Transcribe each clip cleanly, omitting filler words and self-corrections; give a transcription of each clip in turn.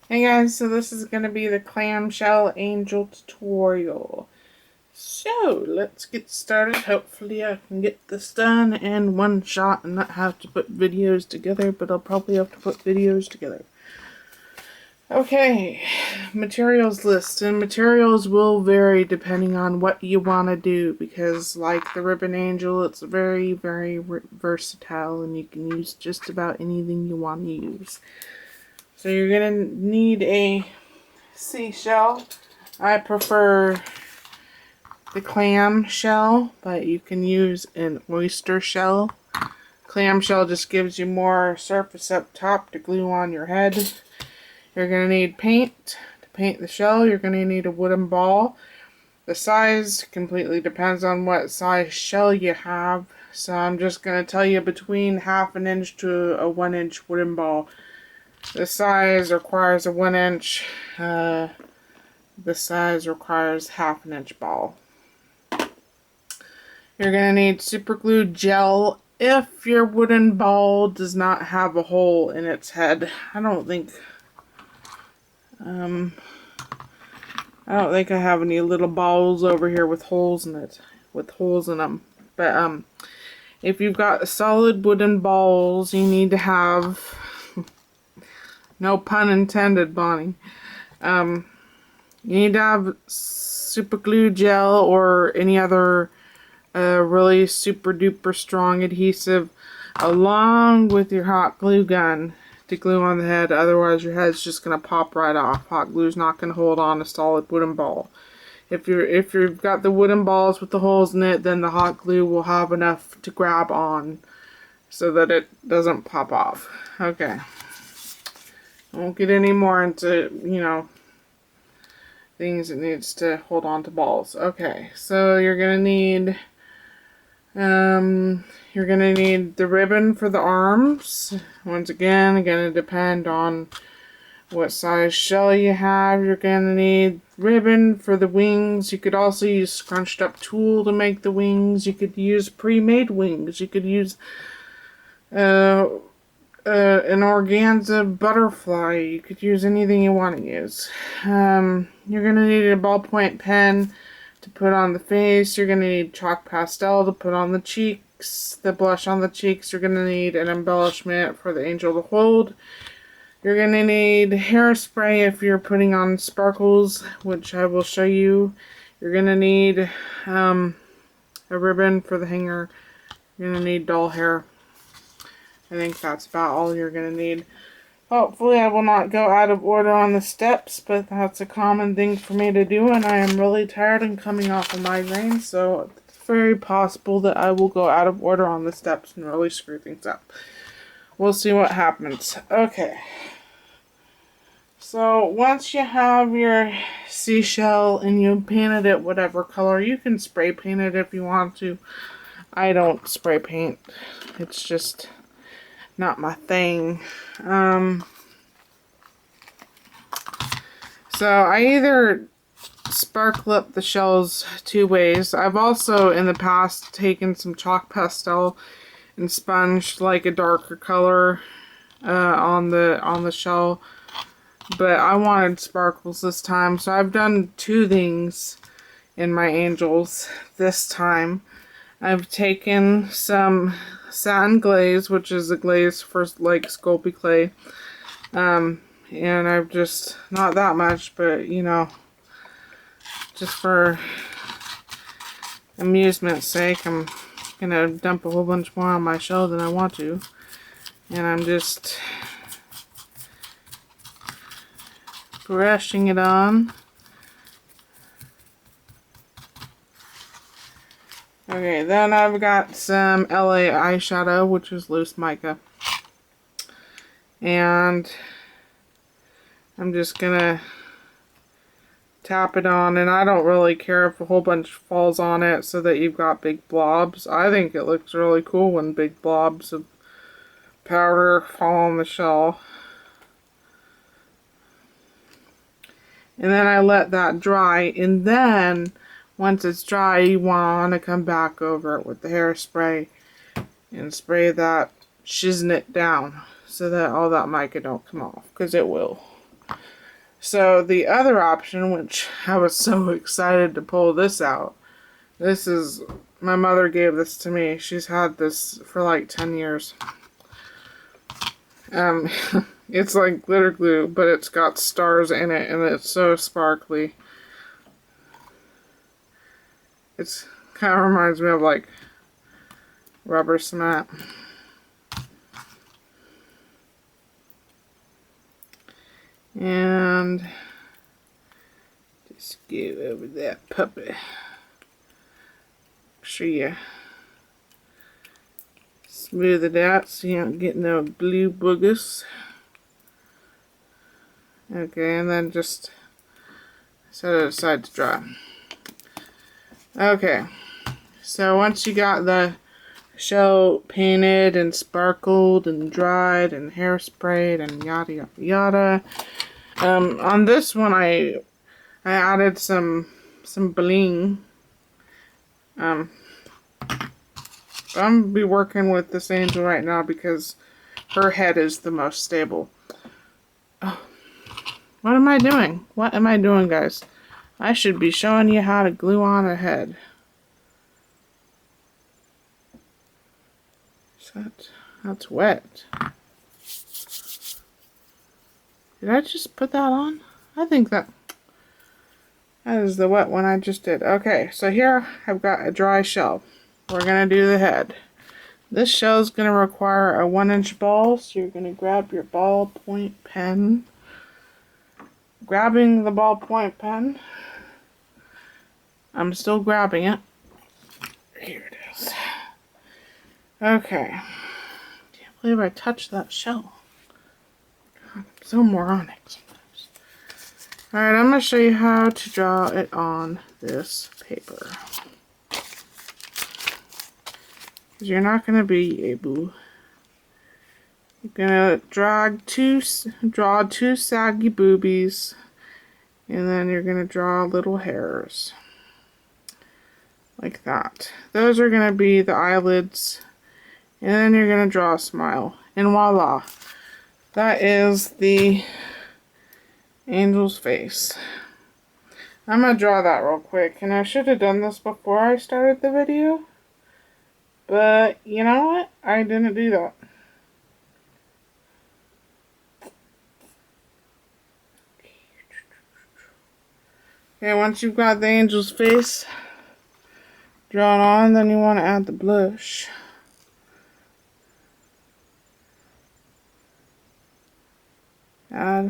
Hey guys, so this is going to be the clamshell angel tutorial. So, let's get started. Hopefully I can get this done in one shot and not have to put videos together, but I'll probably have to put videos together. Okay, materials list, and materials will vary depending on what you want to do, because like the ribbon angel, it's very, very versatile and you can use just about anything you want to use. So you're going to need a seashell. I prefer the clam shell, but you can use an oyster shell. Clam shell just gives you more surface up top to glue on your head. You're going to need paint to paint the shell. You're going to need a wooden ball. The size completely depends on what size shell you have. So I'm just going to tell you between 1/2 inch to a 1-inch wooden ball. The size requires a 1-inch. The size requires 1/2 inch ball. You're going to need super glue gel if your wooden ball does not have a hole in its head. I don't think I have any little balls over here with holes in them. But if you've got solid wooden balls, you need to have, no pun intended, Bonnie. You need to have super glue gel or any other really super duper strong adhesive along with your hot glue gun to glue on the head. Otherwise your head's just going to pop right off. Hot glue's not going to hold on a solid wooden ball. If you've got the wooden balls with the holes in it, then the hot glue will have enough to grab on so that it doesn't pop off. Okay. I won't get any more into, things it needs to hold on to balls. Okay, so you're gonna need the ribbon for the arms. Once again, gonna depend on what size shell you have. You're gonna need ribbon for the wings. You could also use scrunched up tulle to make the wings. You could use pre-made wings. You could use an organza butterfly. You could use anything you want to use. You're going to need a ballpoint pen to put on the face. You're going to need chalk pastel to put on the cheeks, the blush on the cheeks. You're going to need an embellishment for the angel to hold. You're going to need hairspray if you're putting on sparkles, which I will show you. You're going to need a ribbon for the hanger. You're going to need doll hair. I think that's about all you're going to need. Hopefully I will not go out of order on the steps, but that's a common thing for me to do, and I am really tired and coming off a migraine, so it's very possible that I will go out of order on the steps and really screw things up. We'll see what happens. Okay. So once you have your seashell and you painted it whatever color, you can spray paint it if you want to. I don't spray paint. It's just not my thing. So I either sparkle up the shells 2 ways. I've also in the past taken some chalk pastel and sponged like a darker color on the shell, but I wanted sparkles this time, so I've done 2 things in my angels this time. I've taken some satin glaze, which is a glaze for like Sculpey clay, and I've just, not that much, but just for amusement's sake, I'm gonna dump a whole bunch more on my shell than I want to, and I'm just brushing it on. Okay, then I've got some LA eyeshadow, which is loose mica. And I'm just gonna tap it on, and I don't really care if a whole bunch falls on it so that you've got big blobs. I think it looks really cool when big blobs of powder fall on the shell. And then I let that dry, and then once it's dry, you want to come back over it with the hairspray and spray that shiznit down so that all that mica don't come off, because it will. So the other option, which I was so excited to pull this out, this is, my mother gave this to me. She's had this for like 10 years. It's like glitter glue, but it's got stars in it, and it's so sparkly. It's kind of reminds me of like rubber cement. And just go over that puppy. Make sure you smooth it out so you don't get no glue boogers. Okay, and then just set it aside to dry. Okay, so once you got the shell painted and sparkled and dried and hairsprayed and yada yada yada, on this one I added some bling. I'm gonna be working with this angel right now because her head is the most stable. Oh, what am I doing? What am I doing, guys? I should be showing you how to glue on a head. That's wet. Did I just put that on? I think that is the wet one I just did. Okay, so here I've got a dry shell. We're going to do the head. This shell is going to require a 1-inch ball, so you're going to grab your ballpoint pen. Grabbing the ballpoint pen. I'm still grabbing it. Here it is. Okay. Can't believe I touched that shell. God, I'm so moronic sometimes. Alright, I'm going to show you how to draw it on this paper. Because you're not going to be able. You're going to draw two saggy boobies. And then you're going to draw little hairs. Like that. Those are going to be the eyelids. And then you're going to draw a smile. And voila. That is the angel's face. I'm going to draw that real quick. And I should have done this before I started the video. But you know what? I didn't do that. Okay, once you've got the angel's face drawn on, then you want to add the blush.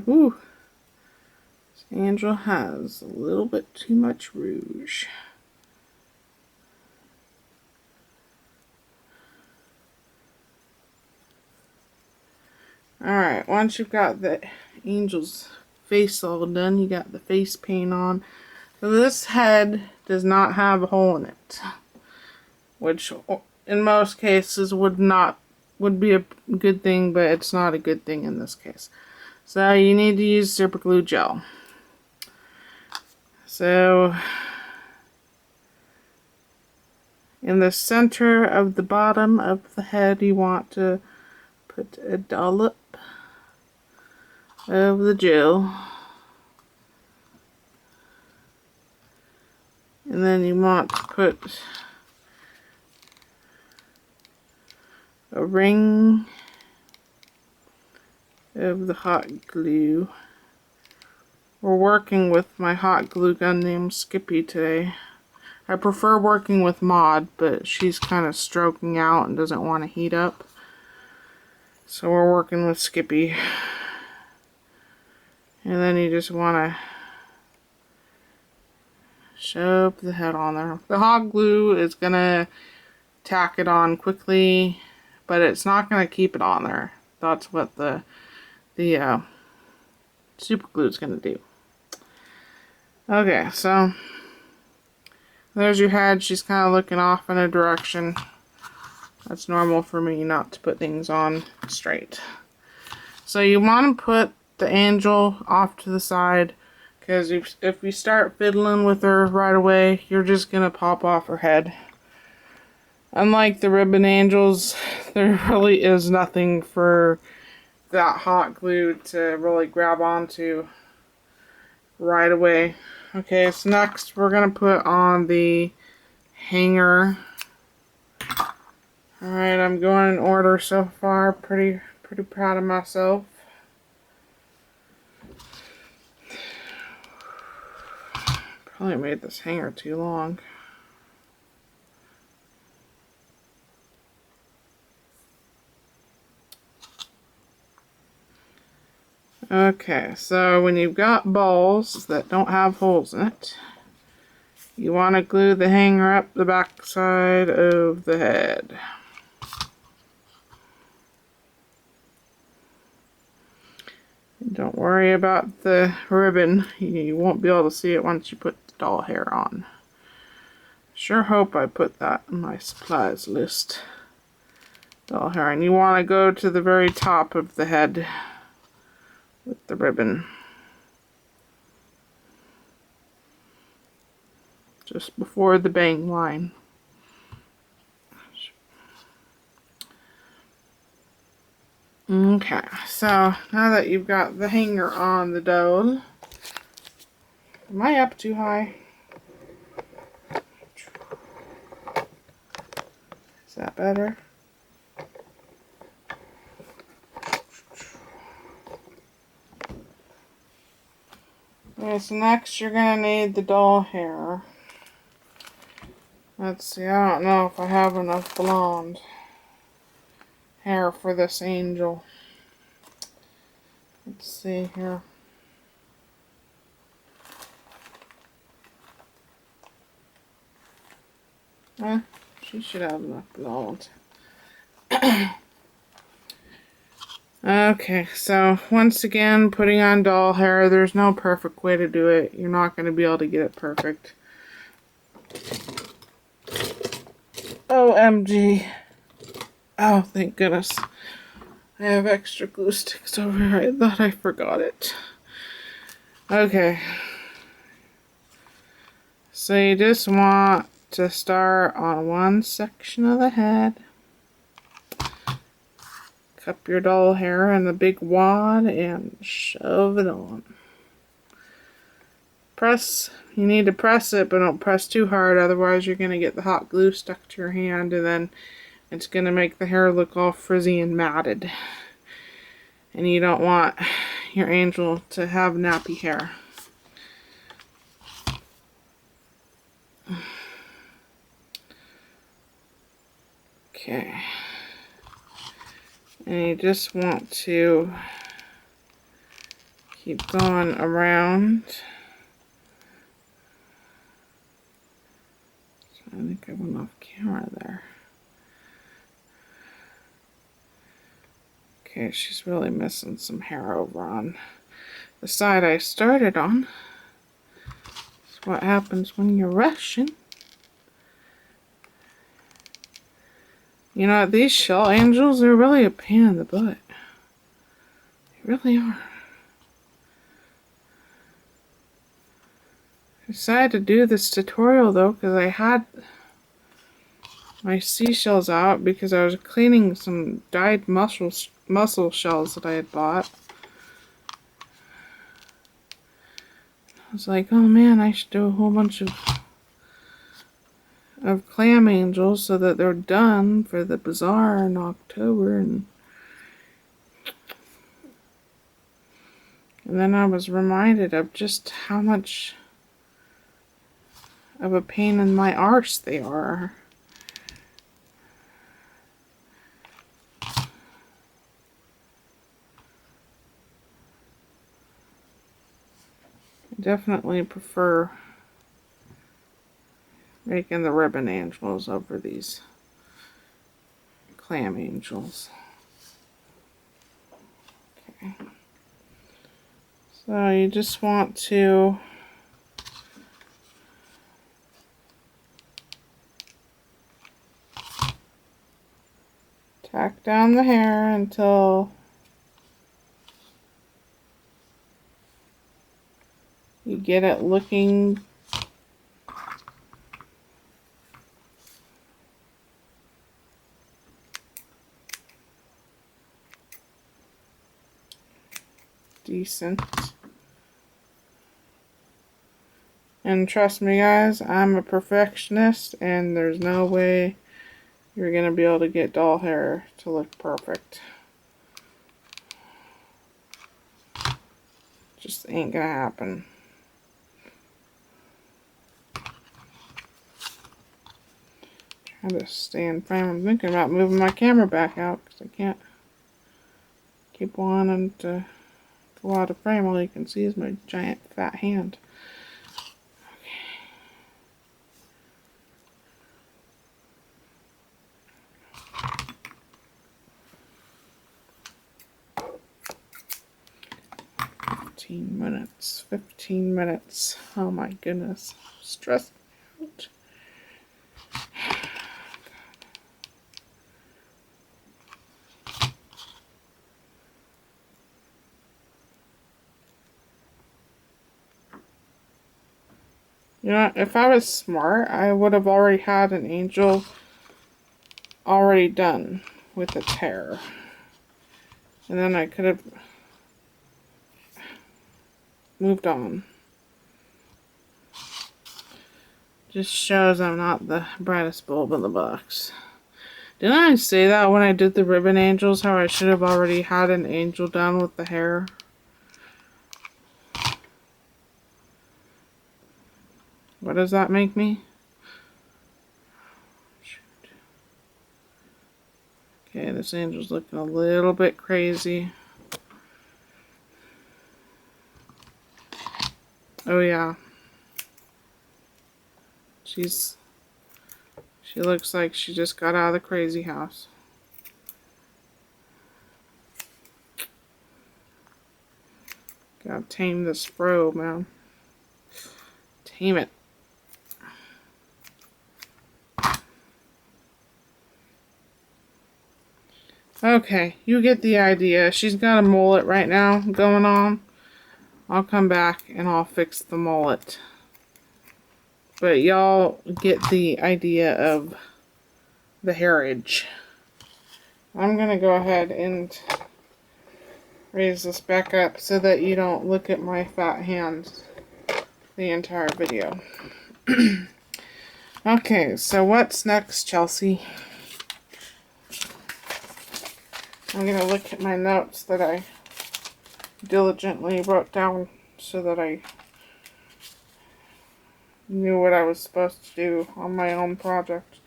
This angel has a little bit too much rouge. Alright, once you've got the angel's face all done, you got the face paint on. So this head does not have a hole in it, which in most cases would be a good thing, but it's not a good thing in this case. So you need to use super glue gel. So in the center of the bottom of the head, you want to put a dollop of the gel. And then you want to put a ring of the hot glue. We're working with my hot glue gun named Skippy today. I prefer working with Maud, but she's kind of stroking out and doesn't want to heat up. So we're working with Skippy. And then you just want to shove the head on there. The hot glue is going to tack it on quickly, but it's not going to keep it on there. That's what the super glue is going to do. Okay, so there's your head. She's kind of looking off in a direction. That's normal for me not to put things on straight. So you want to put the angel off to the side, because if we start fiddling with her right away, you're just going to pop off her head. Unlike the ribbon angels, there really is nothing for that hot glue to really grab onto. right away. Okay, so next we're going to put on the hanger. Alright, I'm going in order so far. Pretty proud of myself. Probably made this hanger too long. Okay, so when you've got balls that don't have holes in it, you want to glue the hanger up the back side of the head. Don't worry about the ribbon. You won't be able to see it once you put the doll hair on. Sure hope I put that in my supplies list. Doll hair. And you want to go to the very top of the head with the ribbon. Just before the bang line. Okay, so now that you've got the hanger on the doll, am I up too high? Is that better? Okay, so next you're gonna need the doll hair. Let's see, I don't know if I have enough blonde hair for this angel. Let's see here. She should have enough blonde. Okay, so once again, putting on doll hair, there's no perfect way to do it. You're not going to be able to get it perfect. OMG. Oh, thank goodness. I have extra glue sticks over here. I thought I forgot it. Okay. So you just want to start on one section of the head. Cup your doll hair in the big wad and shove it on. Press. You need to press it, but don't press too hard, otherwise you're going to get the hot glue stuck to your hand, and then it's going to make the hair look all frizzy and matted. And you don't want your angel to have nappy hair. Okay. And you just want to keep going around. I think I went off camera there. Okay, she's really missing some hair over on the side I started on. That's what happens when you're rushing. You know, these shell angels are really a pain in the butt. They really are. I decided to do this tutorial though because I had my seashells out because I was cleaning some dyed mussel shells that I had bought. I was like, oh man, I should do a whole bunch of clam angels so that they're done for the bazaar in October. And then I was reminded of just how much of a pain in my arse they are. I definitely prefer making the ribbon angels over these clam angels. Okay. So you just want to tack down the hair until you get it looking decent. And trust me guys, I'm a perfectionist and there's no way you're going to be able to get doll hair to look perfect. Just ain't going to happen. Trying to stay in frame. I'm thinking about moving my camera back out because I can't keep wanting to go out of frame. All you can see is my giant fat hand. 15 minutes. 15 minutes. Oh my goodness. Stressed out. You know, if I was smart, I would have already had an angel already done with its hair. And then I could have moved on. Just shows I'm not the brightest bulb in the box. Didn't I say that when I did the ribbon angels, how I should have already had an angel done with the hair? What does that make me? Shoot. Okay, this angel's looking a little bit crazy. Oh yeah. She looks like she just got out of the crazy house. Gotta tame this fro, man. Tame it. Okay, you get the idea. She's got a mullet right now going on. I'll come back and I'll fix the mullet. But y'all get the idea of the hairage. I'm going to go ahead and raise this back up so that you don't look at my fat hands the entire video. Okay, so what's next, Chelsea? I'm going to look at my notes that I diligently wrote down so that I knew what I was supposed to do on my own project.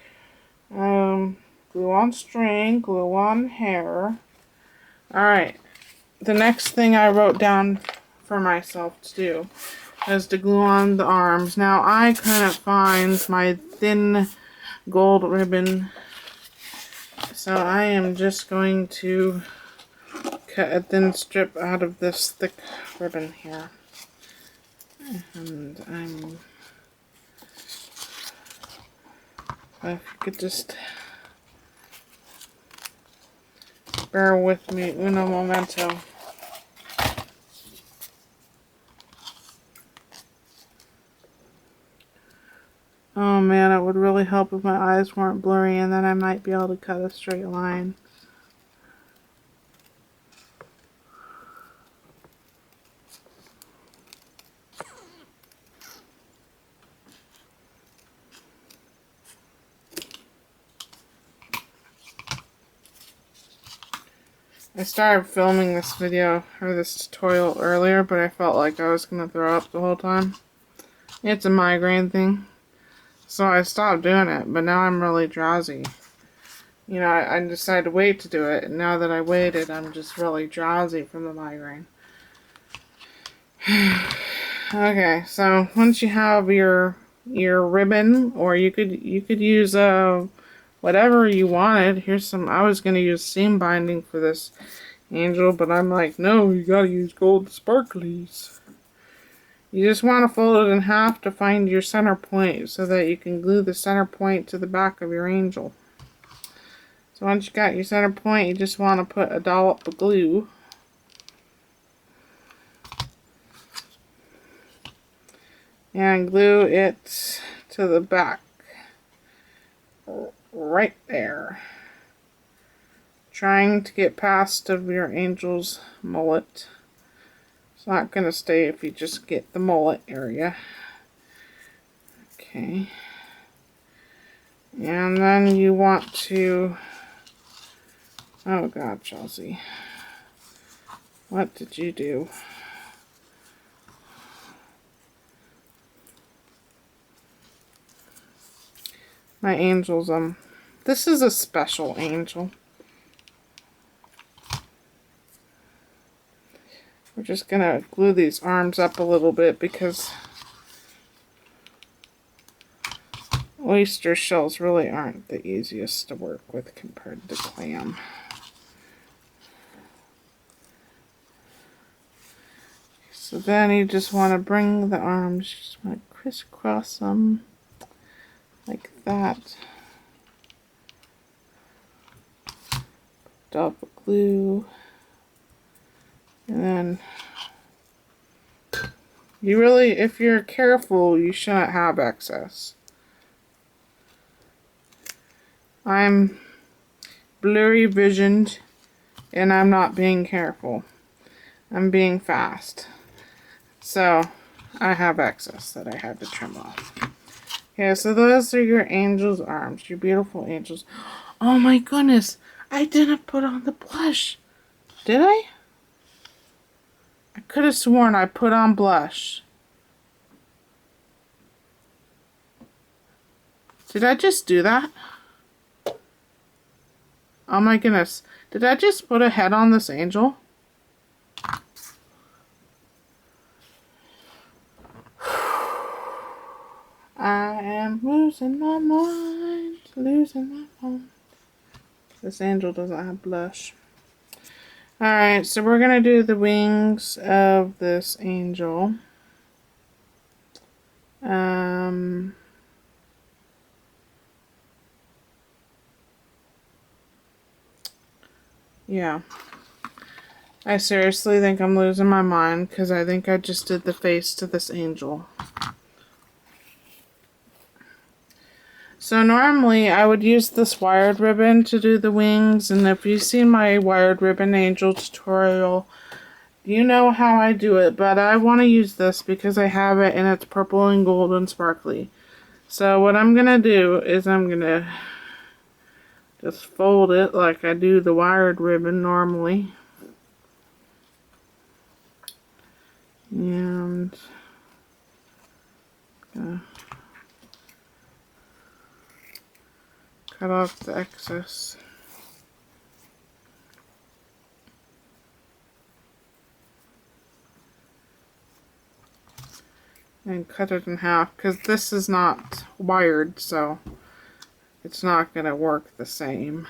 Glue on string, glue on hair. Alright, the next thing I wrote down for myself to do is to glue on the arms. Now I couldn't find my thin gold ribbon, so I am just going to cut a thin strip out of this thick ribbon here. And if you could just bear with me, uno momento. Oh man, it would really help if my eyes weren't blurry, and then I might be able to cut a straight line. I started filming this video, or this tutorial earlier, but I felt like I was going to throw up the whole time. It's a migraine thing. So I stopped doing it, but now I'm really drowsy. You know, I decided to wait to do it, and now that I waited, I'm just really drowsy from the migraine. Okay, so once you have your ribbon, or you could use whatever you wanted. Here's some. I was gonna use seam binding for this angel, but I'm like, no, you gotta use gold sparklies. You just want to fold it in half to find your center point so that you can glue the center point to the back of your angel. So once you got your center point, you just want to put a dollop of glue. And glue it to the back. Right there. Trying to get past of your angel's mullet. It's not going to stay if you just get the mullet area. Okay. And then you want to, oh God, Chelsea, what did you do? My angels, this is a special angel. We're just gonna glue these arms up a little bit because oyster shells really aren't the easiest to work with compared to clam. So then you just want to bring the arms, just want to crisscross them like that. Double glue. And then you really, if you're careful, you shouldn't have excess. I'm blurry visioned and I'm not being careful. I'm being fast. So I have excess that I had to trim off. Okay, so those are your angels' arms, your beautiful angels. Oh my goodness, I didn't put on the blush. Did I? I could have sworn I put on blush. Did I just do that? Oh my goodness. Did I just put a head on this angel? I am losing my mind, losing my mind. This angel doesn't have blush. Alright, so we're going to do the wings of this angel. Yeah. I seriously think I'm losing my mind because I think I just did the face to this angel. So normally I would use this wired ribbon to do the wings, and if you've seen my wired ribbon angel tutorial, you know how I do it, but I want to use this because I have it and it's purple and gold and sparkly. So what I'm going to do is I'm going to just fold it like I do the wired ribbon normally. And cut off the excess. And cut it in half because this is not wired, so it's not going to work the same.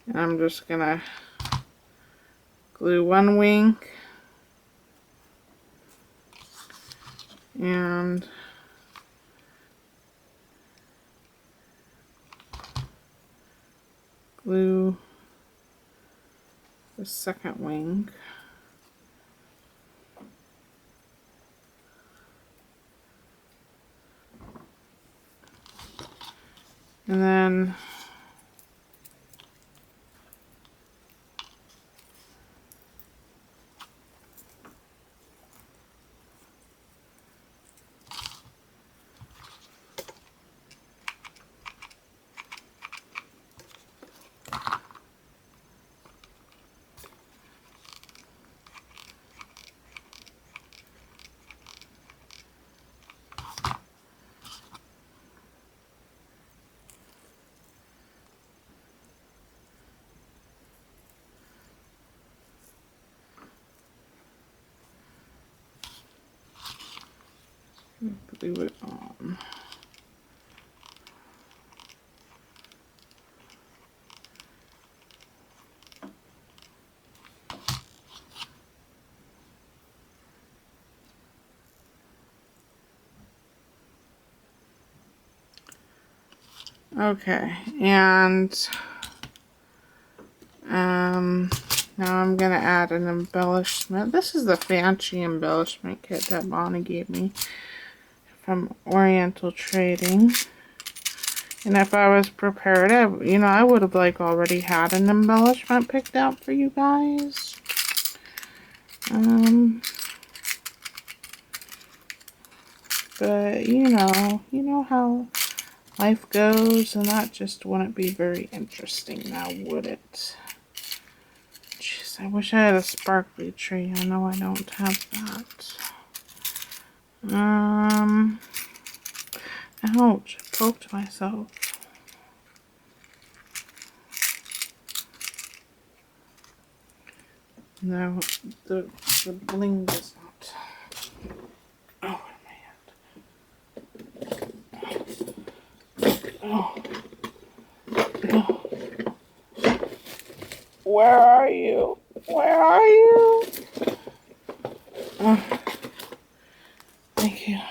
And I'm just going to glue one wing and glue the second wing. And then glue it on. Okay, and now I'm gonna add an embellishment. This is the fancy embellishment kit that Bonnie gave me from Oriental Trading. And if I was prepared, I would have already had an embellishment picked out for you guys. But But you know how life goes, and that just wouldn't be very interesting now, would it? Jeez, I wish I had a sparkly tree. I know I don't have that. Ouch, I poked myself. No, the bling does not. Oh, man. Oh. Oh. Where are you? Where are you? Oh. Thank you. I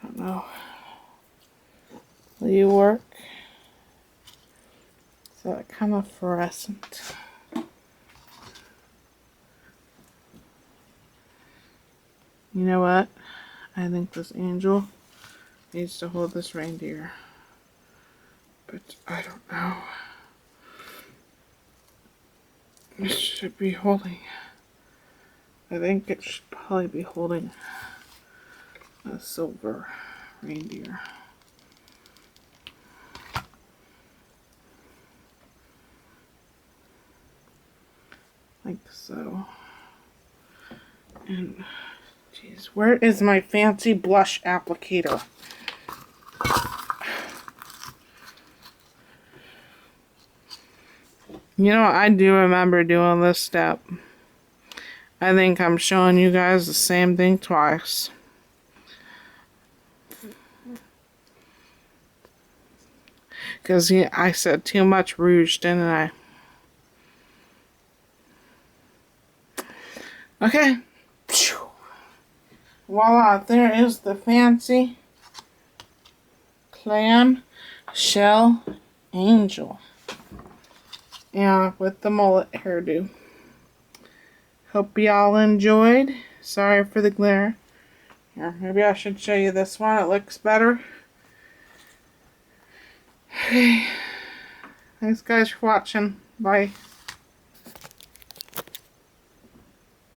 don't know. Will you work? Is that kind of fluorescent? You know what? I think this angel needs to hold this reindeer. But I don't know. It should be holding. I think it should probably be holding a silver reindeer. Like so. And, jeez, where is my fancy blush applicator? You know, I do remember doing this step. I think I'm showing you guys the same thing twice. Because I said too much rouge, didn't I? Okay. Voila, there is the fancy clam shell angel. Yeah, with the mullet hairdo. Hope y'all enjoyed. Sorry for the glare. Here, maybe I should show you this one. It looks better. Okay. Thanks guys for watching. Bye.